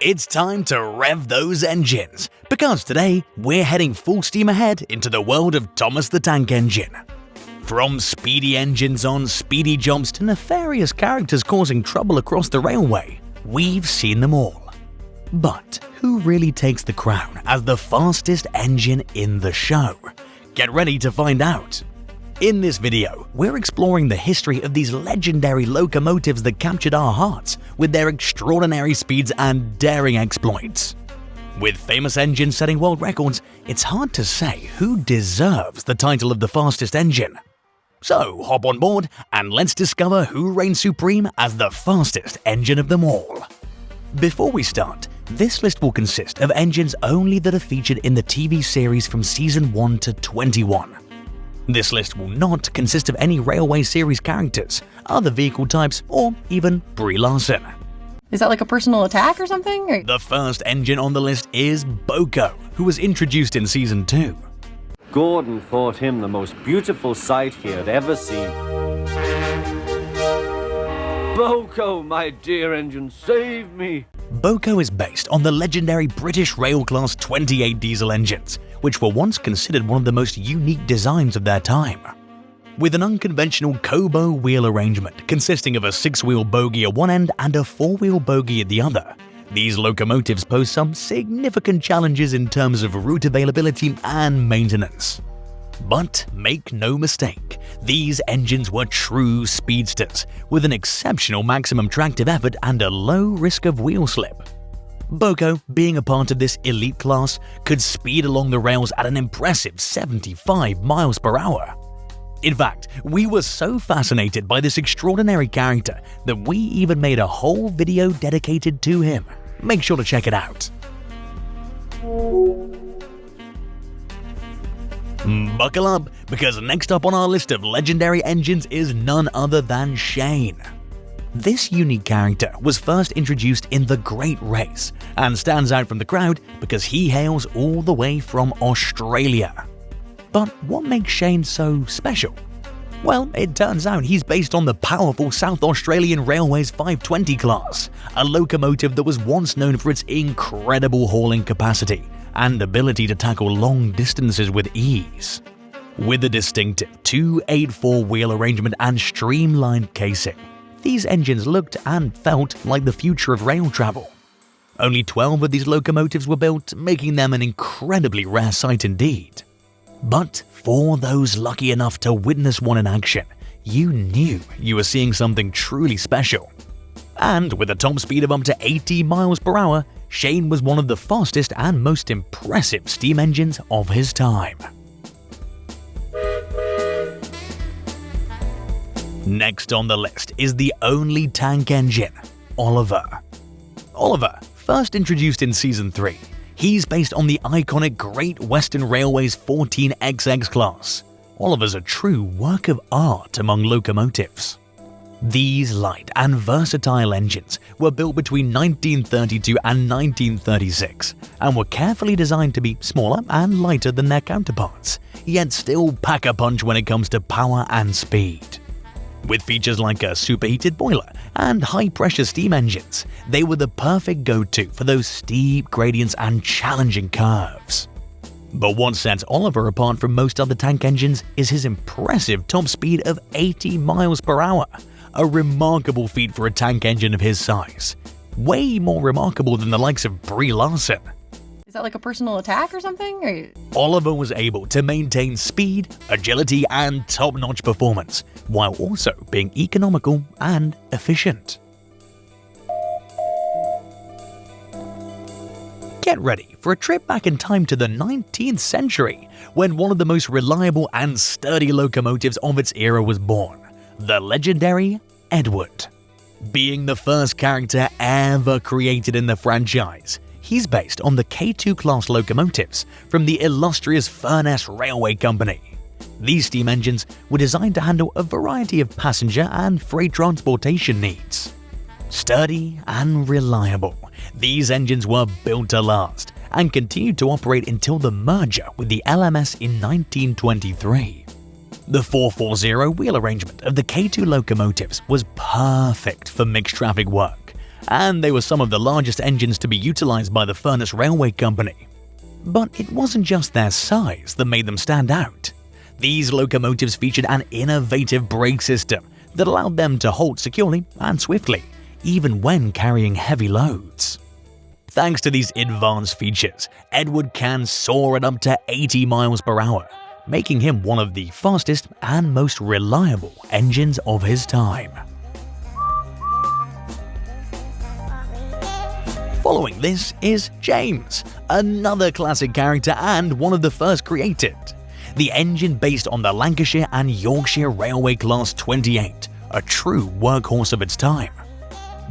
It's time to rev those engines, because today we're heading full steam ahead into the world of Thomas the Tank Engine. From speedy engines on speedy jumps to nefarious characters causing trouble across the railway, we've seen them all. But who really takes the crown as the fastest engine in the show? Get ready to find out. In this video, we're exploring the history of these legendary locomotives that captured our hearts with their extraordinary speeds and daring exploits. With famous engines setting world records, it's hard to say who deserves the title of the fastest engine. So hop on board and let's discover who reigns supreme as the fastest engine of them all. Before we start, this list will consist of engines only that are featured in the TV series from Season 1 to 21. This list will not consist of any Railway series characters, other vehicle types, or even Brie Larson. Is that like a personal attack or something? Or? The first engine on the list is BoCo, who was introduced in Season 2. Gordon thought him the most beautiful sight he had ever seen. BoCo, my dear engine, save me! BoCo is based on the legendary British Rail Class 28 diesel engines, which were once considered one of the most unique designs of their time. With an unconventional Kobo wheel arrangement consisting of a 6-wheel bogie at one end and a 4-wheel bogie at the other, these locomotives pose some significant challenges in terms of route availability and maintenance. But make no mistake, these engines were true speedsters, with an exceptional maximum tractive effort and a low risk of wheel slip. BoCo, being a part of this elite class, could speed along the rails at an impressive 75 miles per hour. In fact, we were so fascinated by this extraordinary character that we even made a whole video dedicated to him. Make sure to check it out. Buckle up, because next up on our list of legendary engines is none other than Shane. This unique character was first introduced in The Great Race and stands out from the crowd because he hails all the way from Australia. But what makes Shane so special? Well, it turns out he's based on the powerful South Australian Railway's 520 class, a locomotive that was once known for its incredible hauling capacity and ability to tackle long distances with ease. With a distinctive 284 wheel arrangement and streamlined casing, these engines looked and felt like the future of rail travel. Only 12 of these locomotives were built, making them an incredibly rare sight indeed. But for those lucky enough to witness one in action, you knew you were seeing something truly special. And with a top speed of up to 80 miles per hour, Shane was one of the fastest and most impressive steam engines of his time. Next on the list is the only tank engine, Oliver. Oliver, first introduced in Season 3, he's based on the iconic Great Western Railway's 14XX class. Oliver's a true work of art among locomotives. These light and versatile engines were built between 1932 and 1936 and were carefully designed to be smaller and lighter than their counterparts, yet still pack a punch when it comes to power and speed. With features like a superheated boiler and high-pressure steam engines, they were the perfect go-to for those steep gradients and challenging curves. But what sets Oliver apart from most other tank engines is his impressive top speed of 80 miles per hour, a remarkable feat for a tank engine of his size. Way more remarkable than the likes of Brie Larson. Is that like a personal attack or something? Or? Oliver was able to maintain speed, agility, and top-notch performance, while also being economical and efficient. Get ready for a trip back in time to the 19th century, when one of the most reliable and sturdy locomotives of its era was born, the legendary Edward. Being the first character ever created in the franchise, he's based on the K2 class locomotives from the illustrious Furness Railway Company. These steam engines were designed to handle a variety of passenger and freight transportation needs. Sturdy and reliable, these engines were built to last and continued to operate until the merger with the LMS in 1923. The 440 wheel arrangement of the K2 locomotives was perfect for mixed traffic work, and they were some of the largest engines to be utilized by the Furness Railway Company. But it wasn't just their size that made them stand out. These locomotives featured an innovative brake system that allowed them to halt securely and swiftly, even when carrying heavy loads. Thanks to these advanced features, Edward can soar at up to 80 miles per hour, making him one of the fastest and most reliable engines of his time. Following this is James, another classic character and one of the first created. The engine based on the Lancashire and Yorkshire Railway Class 28, a true workhorse of its time.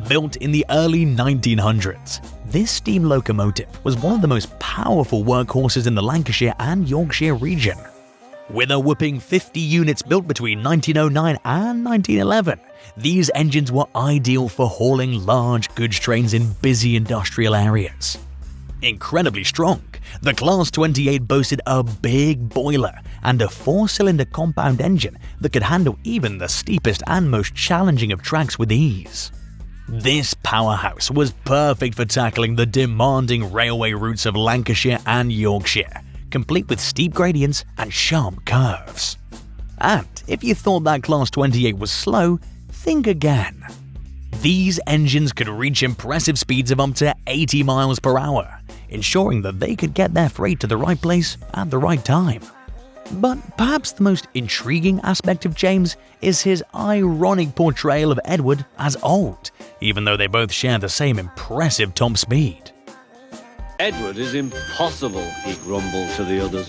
Built in the early 1900s, this steam locomotive was one of the most powerful workhorses in the Lancashire and Yorkshire region. With a whopping 50 units built between 1909 and 1911, these engines were ideal for hauling large goods trains in busy industrial areas. Incredibly strong, the Class 28 boasted a big boiler and a 4-cylinder compound engine that could handle even the steepest and most challenging of tracks with ease. This powerhouse was perfect for tackling the demanding railway routes of Lancashire and Yorkshire, complete with steep gradients and sharp curves. And if you thought that Class 28 was slow, think again. These engines could reach impressive speeds of up to 80 miles per hour, ensuring that they could get their freight to the right place at the right time. But perhaps the most intriguing aspect of James is his ironic portrayal of Edward as old, even though they both share the same impressive top speed. Edward is impossible, he grumbled to the others.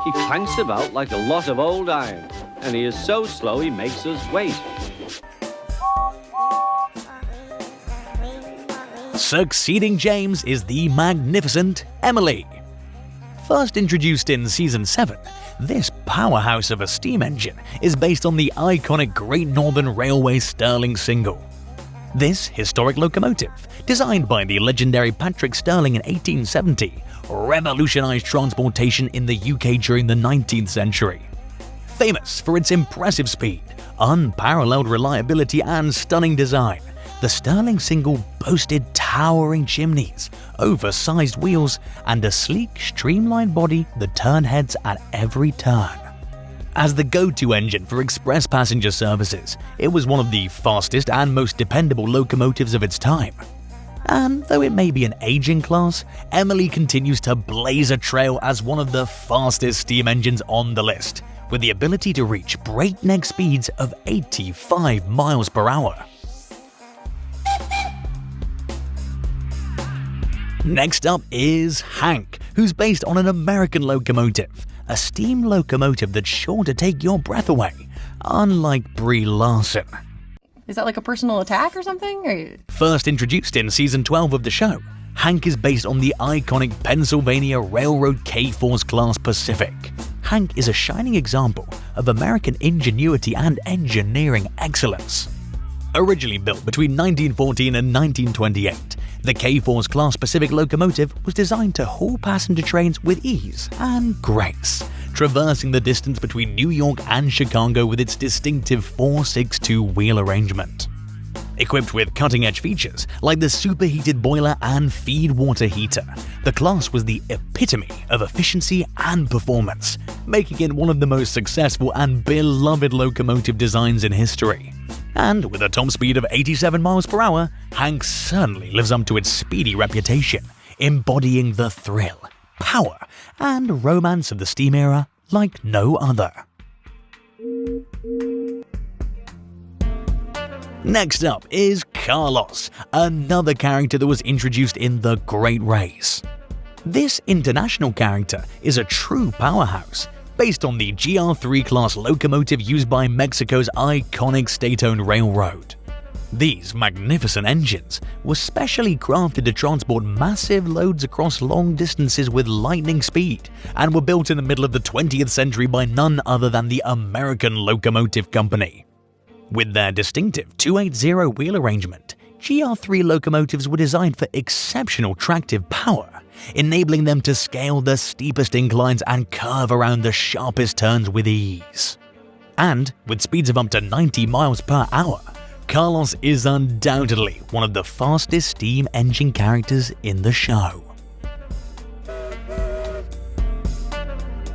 He clanks about like a lot of old iron, and he is so slow he makes us wait. Succeeding James is the magnificent Emily. First introduced in Season 7, this powerhouse of a steam engine is based on the iconic Great Northern Railway Stirling single. This historic locomotive, designed by the legendary Patrick Stirling in 1870, revolutionized transportation in the UK during the 19th century. Famous for its impressive speed, unparalleled reliability and stunning design, the Stirling single boasted towering chimneys, oversized wheels, and a sleek, streamlined body that turned heads at every turn. As the go-to engine for express passenger services, it was one of the fastest and most dependable locomotives of its time. And though it may be an aging class, Emily continues to blaze a trail as one of the fastest steam engines on the list, with the ability to reach breakneck speeds of 85 miles per hour. Next up is Hank, who's based on an American locomotive, a steam locomotive that's sure to take your breath away, unlike Brie Larson. Is that like a personal attack or something? Or... First introduced in Season 12 of the show, Hank is based on the iconic Pennsylvania Railroad K-Force Class Pacific. Hank is a shining example of American ingenuity and engineering excellence. Originally built between 1914 and 1928, the K-Force Class Pacific locomotive was designed to haul passenger trains with ease and grace, traversing the distance between New York and Chicago with its distinctive 462 wheel arrangement. Equipped with cutting-edge features like the superheated boiler and feed water heater, the class was the epitome of efficiency and performance, making it one of the most successful and beloved locomotive designs in history. And with a top speed of 87 miles per hour, Hank certainly lives up to its speedy reputation, embodying the thrill, power, and romance of the steam era like no other. Next up is Carlos, another character that was introduced in The Great Race. This international character is a true powerhouse, based on the GR3 class locomotive used by Mexico's iconic state-owned railroad. These magnificent engines were specially crafted to transport massive loads across long distances with lightning speed, and were built in the middle of the 20th century by none other than the American Locomotive Company. With their distinctive 280 wheel arrangement, GR3 locomotives were designed for exceptional tractive power, enabling them to scale the steepest inclines and curve around the sharpest turns with ease. And with speeds of up to 90 miles per hour, Carlos is undoubtedly one of the fastest steam engine characters in the show.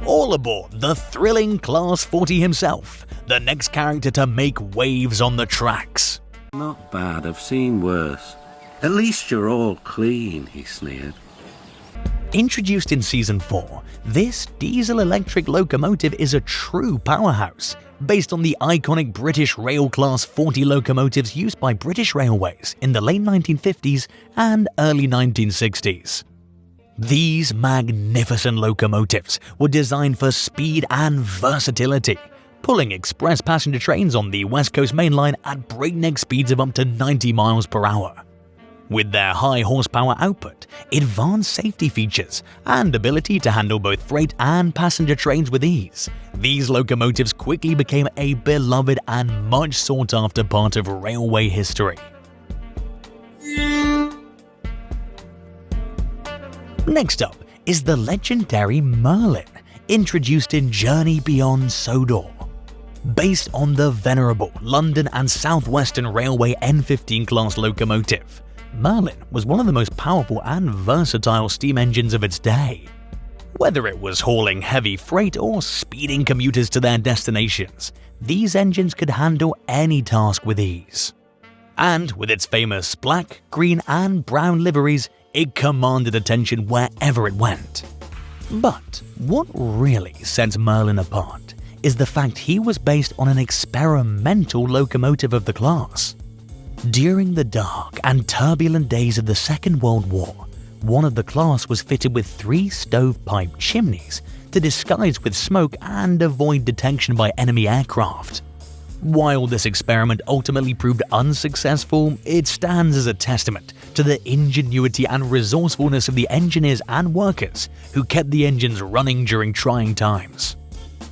All aboard the thrilling Class 40 himself, the next character to make waves on the tracks. Not bad, I've seen worse. At least you're all clean, he sneered. Introduced in Season 4, this diesel-electric locomotive is a true powerhouse, based on the iconic British Rail Class 40 locomotives used by British Railways in the late 1950s and early 1960s. These magnificent locomotives were designed for speed and versatility, pulling express passenger trains on the West Coast Main Line at breakneck speeds of up to 90 miles per hour. With their high horsepower output, advanced safety features, and ability to handle both freight and passenger trains with ease, these locomotives quickly became a beloved and much sought after part of railway history. Next up is the legendary Merlin, introduced in Journey Beyond Sodor. Based on the venerable London and South Western Railway N15 class locomotive, Merlin was one of the most powerful and versatile steam engines of its day. Whether it was hauling heavy freight or speeding commuters to their destinations, these engines could handle any task with ease. And with its famous black, green and brown liveries, it commanded attention wherever it went. But what really sets Merlin apart is the fact he was based on an experimental locomotive of the class. During the dark and turbulent days of the Second World War, one of the class was fitted with 3 stovepipe chimneys to disguise with smoke and avoid detection by enemy aircraft. While this experiment ultimately proved unsuccessful, it stands as a testament to the ingenuity and resourcefulness of the engineers and workers who kept the engines running during trying times.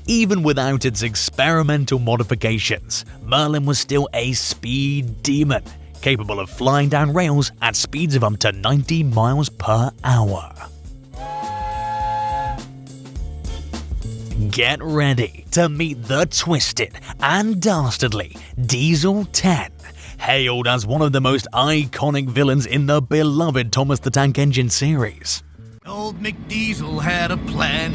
Even without its experimental modifications, Merlin was still a speed demon, capable of flying down rails at speeds of up to 90 miles per hour. Get ready to meet the twisted and dastardly Diesel 10, hailed as one of the most iconic villains in the beloved Thomas the Tank Engine series. Old McDiesel had a plan.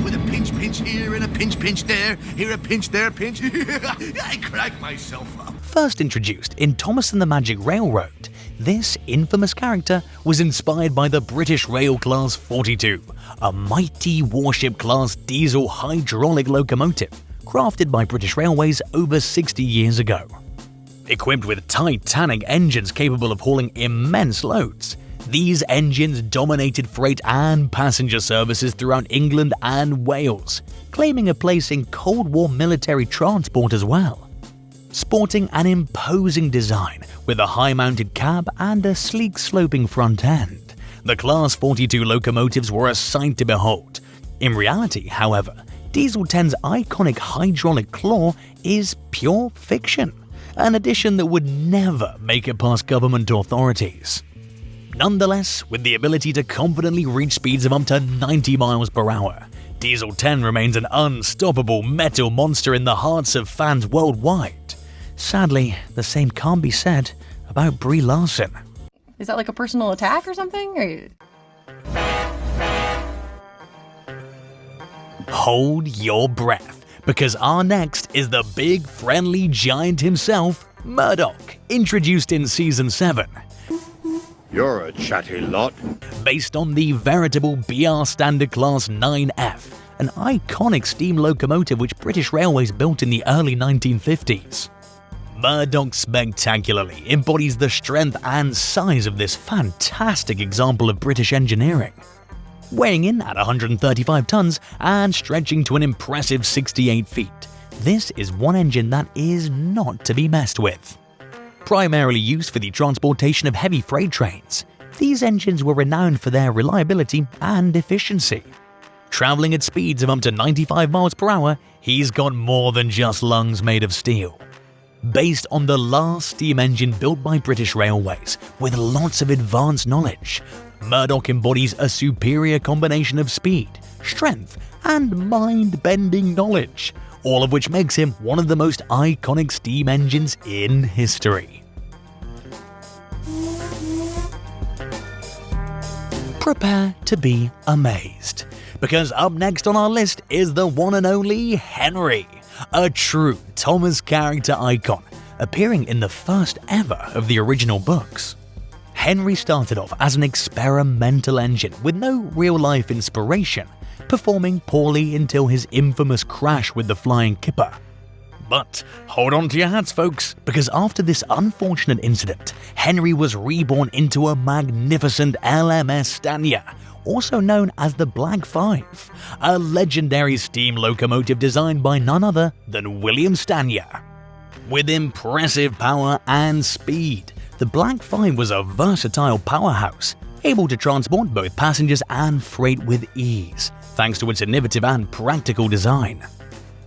With a pinch here and a pinch there, here a pinch, there a pinch. I cracked myself up. First introduced in Thomas and the Magic Railroad, this infamous character was inspired by the British Rail Class 42, a mighty warship-class diesel hydraulic locomotive crafted by British Railways over 60 years ago. Equipped with titanic engines capable of hauling immense loads, these engines dominated freight and passenger services throughout England and Wales, claiming a place in Cold War military transport as well. Sporting an imposing design with a high-mounted cab and a sleek sloping front end, the Class 42 locomotives were a sight to behold. In reality, however, Diesel 10's iconic hydraulic claw is pure fiction, an addition that would never make it past government authorities. Nonetheless, with the ability to confidently reach speeds of up to 90 miles per hour, Diesel 10 remains an unstoppable metal monster in the hearts of fans worldwide. Sadly, the same can't be said about Brie Larson. Is that like a personal attack or something? Hold your breath, because our next is the big friendly giant himself, Murdoch, introduced in Season 7. You're a chatty lot. Based on the veritable BR Standard Class 9F, an iconic steam locomotive which British Railways built in the early 1950s. Murdoch spectacularly embodies the strength and size of this fantastic example of British engineering. Weighing in at 135 tons and stretching to an impressive 68 feet, this is one engine that is not to be messed with. Primarily used for the transportation of heavy freight trains, these engines were renowned for their reliability and efficiency. Traveling at speeds of up to 95 miles per hour, he's got more than just lungs made of steel. Based on the last steam engine built by British Railways with lots of advanced knowledge, Murdoch embodies a superior combination of speed, strength, and mind-bending knowledge, all of which makes him one of the most iconic steam engines in history. Prepare to be amazed, because up next on our list is the one and only Henry, a true Thomas character icon, appearing in the first ever of the original books. Henry started off as an experimental engine with no real-life inspiration, performing poorly until his infamous crash with the Flying Kipper. But hold on to your hats, folks, because after this unfortunate incident, Henry was reborn into a magnificent LMS Stania, also known as the Black 5, a legendary steam locomotive designed by none other than William Stania. With impressive power and speed, the Black 5 was a versatile powerhouse, able to transport both passengers and freight with ease, thanks to its innovative and practical design.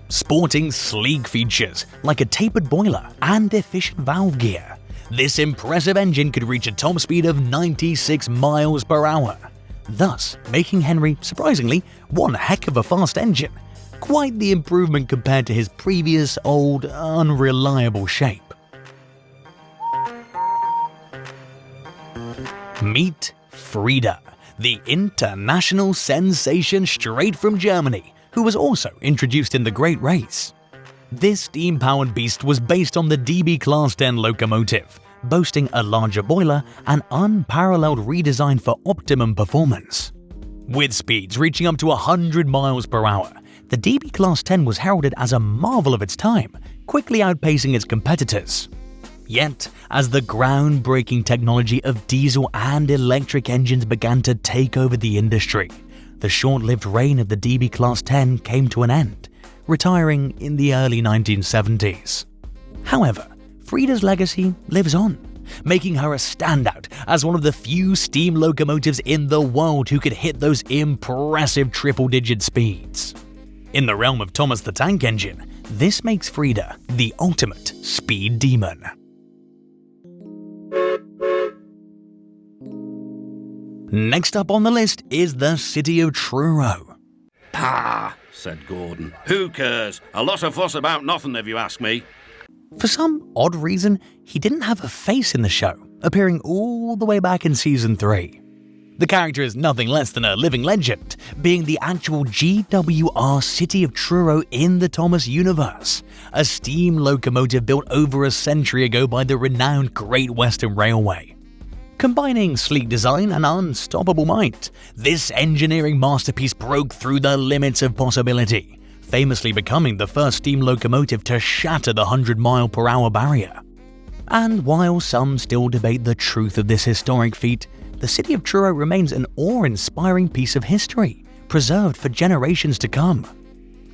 Sporting sleek features like a tapered boiler and efficient valve gear, this impressive engine could reach a top speed of 96 miles per hour, thus making Henry, surprisingly, one heck of a fast engine. Quite the improvement compared to his previous old, unreliable shape. Meet Frieda, the international sensation straight from Germany, who was also introduced in the Great Race. This steam-powered beast was based on the DB Class 10 locomotive, boasting a larger boiler and unparalleled redesign for optimum performance. With speeds reaching up to 100 miles per hour, the DB Class 10 was heralded as a marvel of its time, quickly outpacing its competitors. Yet, as the groundbreaking technology of diesel and electric engines began to take over the industry, the short-lived reign of the DB Class 10 came to an end, retiring in the early 1970s. However, Frieda's legacy lives on, making her a standout as one of the few steam locomotives in the world who could hit those impressive triple-digit speeds. In the realm of Thomas the Tank Engine, this makes Frieda the ultimate speed demon. Next up on the list is the city of Truro. Pah, said Gordon. Who cares? A lot of fuss about nothing if you ask me. For some odd reason, he didn't have a face in the show, appearing all the way back in Season 3. The character is nothing less than a living legend, being the actual GWR City of Truro in the Thomas universe, a steam locomotive built over a century ago by the renowned Great Western Railway. Combining sleek design and unstoppable might, this engineering masterpiece broke through the limits of possibility, famously becoming the first steam locomotive to shatter the 100-mile-per-hour barrier. And while some still debate the truth of this historic feat, the city of Truro remains an awe-inspiring piece of history, preserved for generations to come.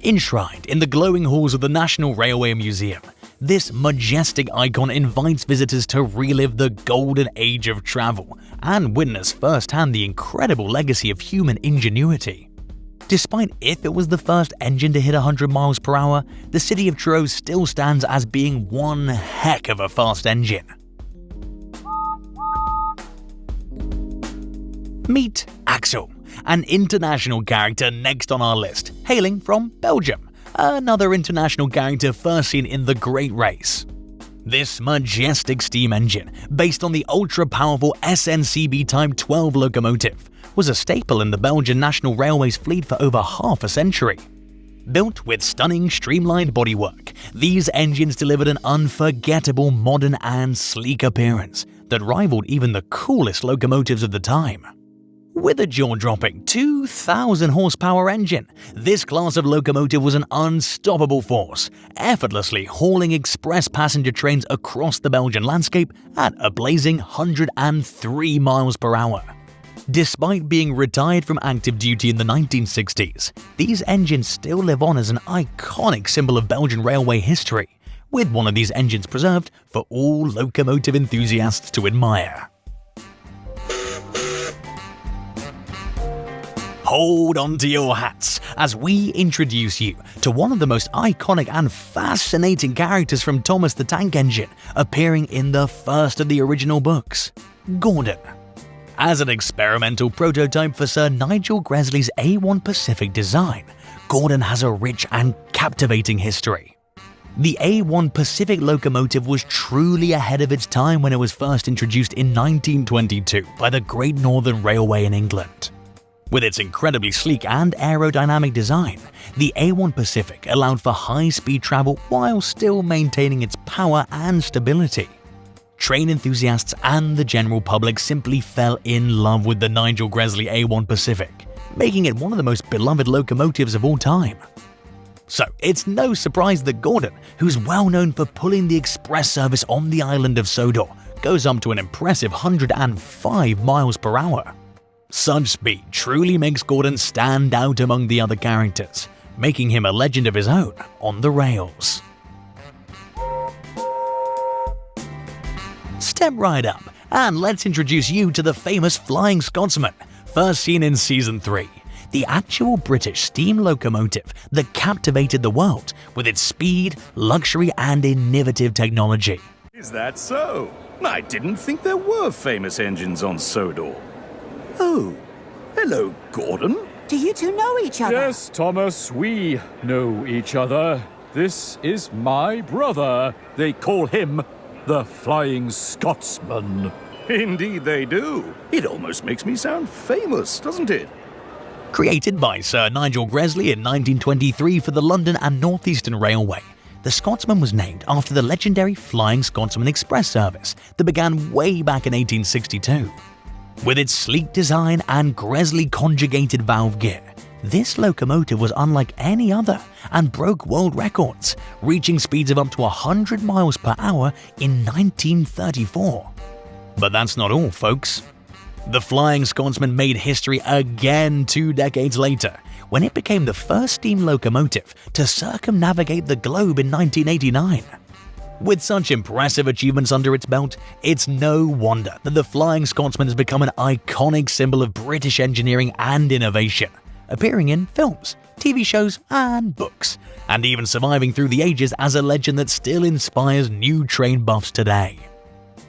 Enshrined in the glowing halls of the National Railway Museum, this majestic icon invites visitors to relive the golden age of travel and witness firsthand the incredible legacy of human ingenuity. Despite if it was the first engine to hit 100 miles per hour, the city of Truro still stands as being one heck of a fast engine. Meet Axel, an international character next on our list, hailing from Belgium, another international character first seen in the Great Race. This majestic steam engine, based on the ultra-powerful SNCB Type 12 locomotive, was a staple in the Belgian National Railway's fleet for over half a century. Built with stunning streamlined bodywork, these engines delivered an unforgettable modern and sleek appearance that rivaled even the coolest locomotives of the time. With a jaw-dropping 2,000 horsepower engine, this class of locomotive was an unstoppable force, effortlessly hauling express passenger trains across the Belgian landscape at a blazing 103 miles per hour. Despite being retired from active duty in the 1960s, these engines still live on as an iconic symbol of Belgian railway history, with one of these engines preserved for all locomotive enthusiasts to admire. Hold on to your hats as we introduce you to one of the most iconic and fascinating characters from Thomas the Tank Engine, appearing in the first of the original books, Gordon. As an experimental prototype for Sir Nigel Gresley's A1 Pacific design, Gordon has a rich and captivating history. The A1 Pacific locomotive was truly ahead of its time when it was first introduced in 1922 by the Great Northern Railway in England. With its incredibly sleek and aerodynamic design, the A1 Pacific allowed for high-speed travel while still maintaining its power and stability. Train enthusiasts and the general public simply fell in love with the Nigel Gresley A1 Pacific, making it one of the most beloved locomotives of all time. So it's no surprise that Gordon, who's well known for pulling the express service on the island of Sodor, goes up to an impressive 105 miles per hour. Such speed truly makes Gordon stand out among the other characters, making him a legend of his own on the rails. Step right up and let's introduce you to the famous Flying Scotsman, first seen in Season 3, the actual British steam locomotive that captivated the world with its speed, luxury and innovative technology. Is that so? I didn't think there were famous engines on Sodor. Oh, hello, Gordon. Do you two know each other? Yes, Thomas, we know each other. This is my brother. They call him the Flying Scotsman. Indeed they do. It almost makes me sound famous, doesn't it? Created by Sir Nigel Gresley in 1923 for the London and North Eastern Railway, the Scotsman was named after the legendary Flying Scotsman Express service that began way back in 1862. With its sleek design and Gresley conjugated valve gear, this locomotive was unlike any other and broke world records, reaching speeds of up to 100 miles per hour in 1934. But that's not all, folks. The Flying Scotsman made history again 2 decades later, when it became the first steam locomotive to circumnavigate the globe in 1989. With such impressive achievements under its belt, it's no wonder that the Flying Scotsman has become an iconic symbol of British engineering and innovation, appearing in films, TV shows and books, and even surviving through the ages as a legend that still inspires new train buffs today.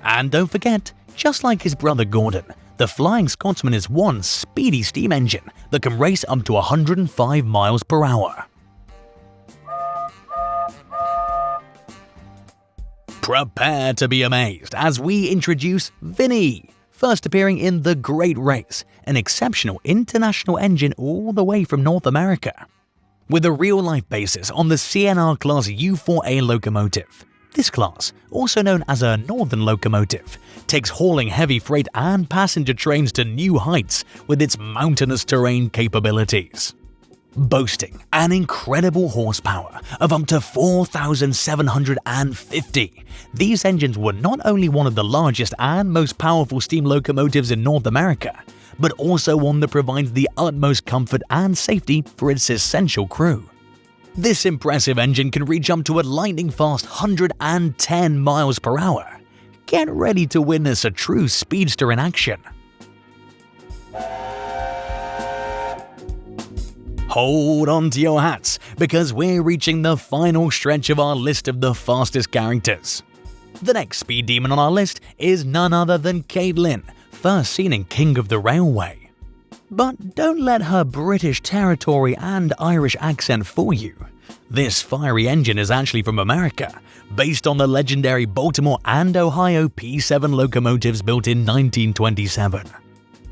And don't forget, just like his brother Gordon, the Flying Scotsman is one speedy steam engine that can race up to 105 miles per hour. Prepare to be amazed as we introduce Vinnie, first appearing in The Great Race, an exceptional international engine all the way from North America. With a real-life basis on the CNR Class U4A locomotive, this class, also known as a northern locomotive, takes hauling heavy freight and passenger trains to new heights with its mountainous terrain capabilities. Boasting an incredible horsepower of up to 4,750, these engines were not only one of the largest and most powerful steam locomotives in North America, but also one that provides the utmost comfort and safety for its essential crew. This impressive engine can reach up to a lightning-fast 110 miles per hour. Get ready to witness a true speedster in action. Hold on to your hats, because we're reaching the final stretch of our list of the fastest characters. The next speed demon on our list is none other than Caitlyn, first seen in King of the Railway. But don't let her British territory and Irish accent fool you. This fiery engine is actually from America, based on the legendary Baltimore and Ohio P7 locomotives built in 1927.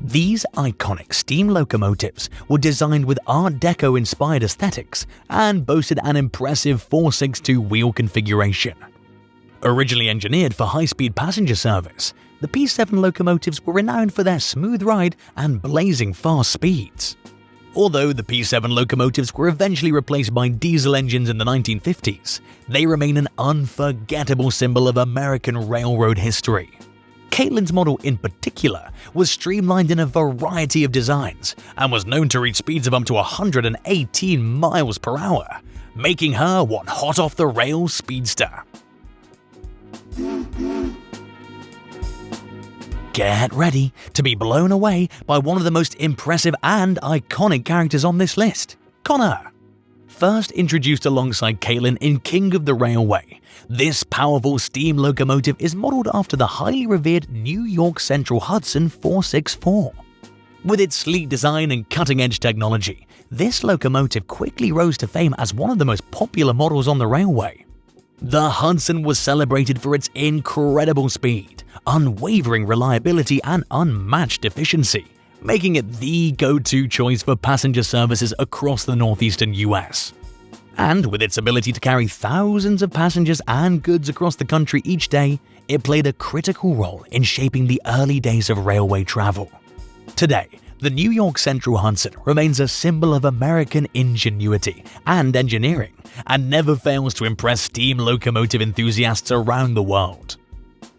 These iconic steam locomotives were designed with Art Deco-inspired aesthetics and boasted an impressive 462 wheel configuration. Originally engineered for high-speed passenger service, the P7 locomotives were renowned for their smooth ride and blazing fast speeds. Although the P7 locomotives were eventually replaced by diesel engines in the 1950s, they remain an unforgettable symbol of American railroad history. Caitlyn's model in particular was streamlined in a variety of designs and was known to reach speeds of up to 118 miles per hour, making her one hot-off-the-rails speedster. Get ready to be blown away by one of the most impressive and iconic characters on this list, Connor. First introduced alongside Caitlyn in King of the Railway, this powerful steam locomotive is modelled after the highly revered New York Central Hudson 464. With its sleek design and cutting-edge technology, this locomotive quickly rose to fame as one of the most popular models on the railway. The Hudson was celebrated for its incredible speed, unwavering reliability and unmatched efficiency, making it the go-to choice for passenger services across the northeastern US. And with its ability to carry thousands of passengers and goods across the country each day, it played a critical role in shaping the early days of railway travel. Today, the New York Central Hudson remains a symbol of American ingenuity and engineering, and never fails to impress steam locomotive enthusiasts around the world.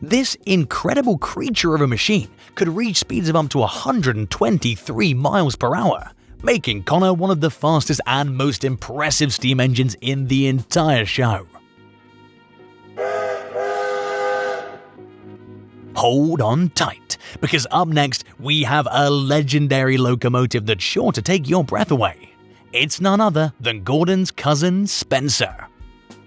This incredible creature of a machine could reach speeds of up to 123 miles per hour, making Connor one of the fastest and most impressive steam engines in the entire show. Hold on tight, because up next we have a legendary locomotive that's sure to take your breath away. It's none other than Gordon's cousin Spencer.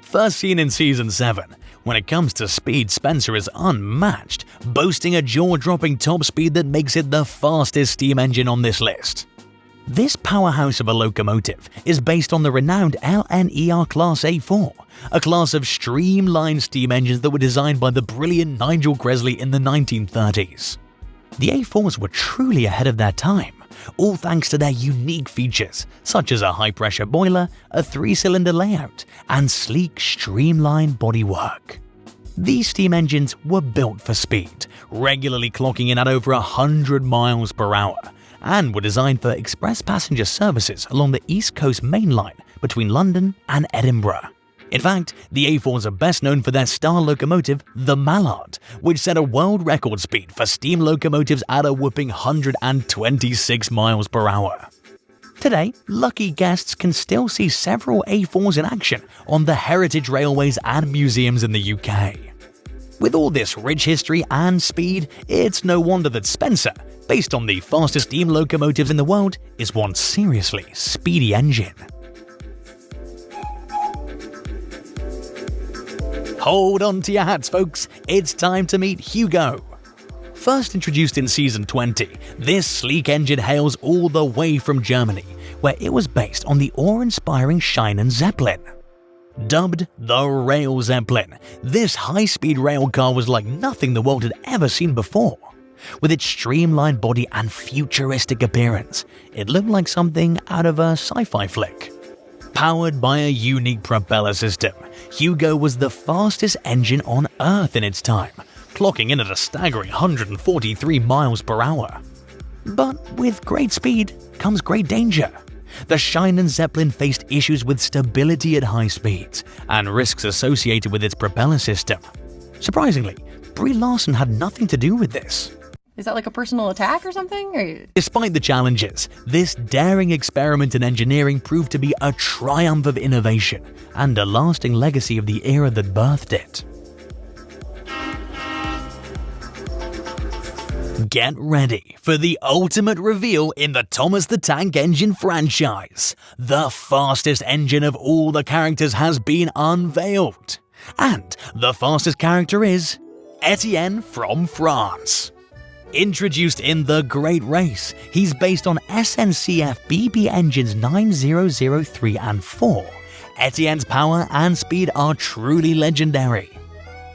First seen in Season 7, when it comes to speed, Spencer is unmatched, boasting a jaw-dropping top speed that makes it the fastest steam engine on this list. This powerhouse of a locomotive is based on the renowned LNER Class A4, a class of streamlined steam engines that were designed by the brilliant Nigel Gresley in the 1930s. The A4s were truly ahead of their time, all thanks to their unique features, such as a high-pressure boiler, a 3-cylinder layout, and sleek, streamlined bodywork. These steam engines were built for speed, regularly clocking in at over 100 miles per hour, and were designed for express passenger services along the East Coast Main Line between London and Edinburgh. In fact, the A4s are best known for their star locomotive, the Mallard, which set a world record speed for steam locomotives at a whopping 126 miles per hour. Today, lucky guests can still see several A4s in action on the heritage railways and museums in the UK. With all this rich history and speed, it's no wonder that Spencer, based on the fastest steam locomotives in the world, is one seriously speedy engine. Hold on to your hats, folks, it's time to meet Hugo. First introduced in Season 20, this sleek engine hails all the way from Germany, where it was based on the awe-inspiring Schienen Zeppelin. Dubbed the Rail Zeppelin, this high-speed rail car was like nothing the world had ever seen before. With its streamlined body and futuristic appearance, it looked like something out of a sci-fi flick. Powered by a unique propeller system, Hugo was the fastest engine on Earth in its time, clocking in at a staggering 143 miles per hour. But with great speed comes great danger. The Schienen Zeppelin faced issues with stability at high speeds and risks associated with its propeller system. Surprisingly, Brie Larson had nothing to do with this. Is that like a personal attack or something? Despite the challenges, this daring experiment in engineering proved to be a triumph of innovation and a lasting legacy of the era that birthed it. Get ready for the ultimate reveal in the Thomas the Tank Engine franchise. The fastest engine of all the characters has been unveiled. And the fastest character is Etienne from France. Introduced in The Great Race, he's based on SNCF BB engines 9003 and 4. Etienne's power and speed are truly legendary,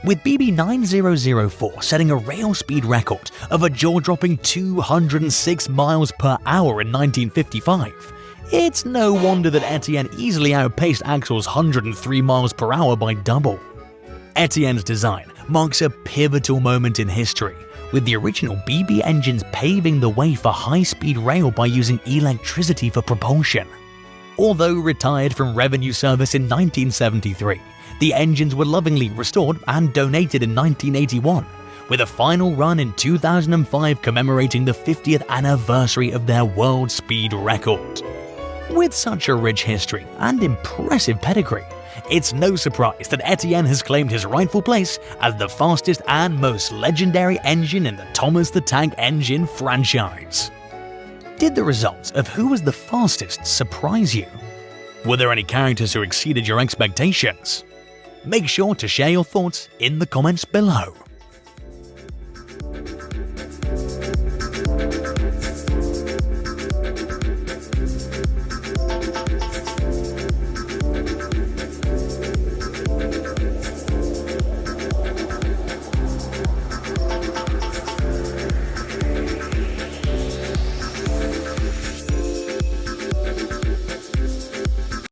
with BB 9004 setting a rail speed record of a jaw-dropping 206 miles per hour in 1955. It's no wonder that Etienne easily outpaced Axel's 103 miles per hour by double. Etienne's design marks a pivotal moment in history, with the original BB engines paving the way for high-speed rail by using electricity for propulsion. Although retired from revenue service in 1973, the engines were lovingly restored and donated in 1981, with a final run in 2005 commemorating the 50th anniversary of their world speed record. With such a rich history and impressive pedigree, it's no surprise that Etienne has claimed his rightful place as the fastest and most legendary engine in the Thomas the Tank Engine franchise. Did the results of who was the fastest surprise you? Were there any characters who exceeded your expectations? Make sure to share your thoughts in the comments below.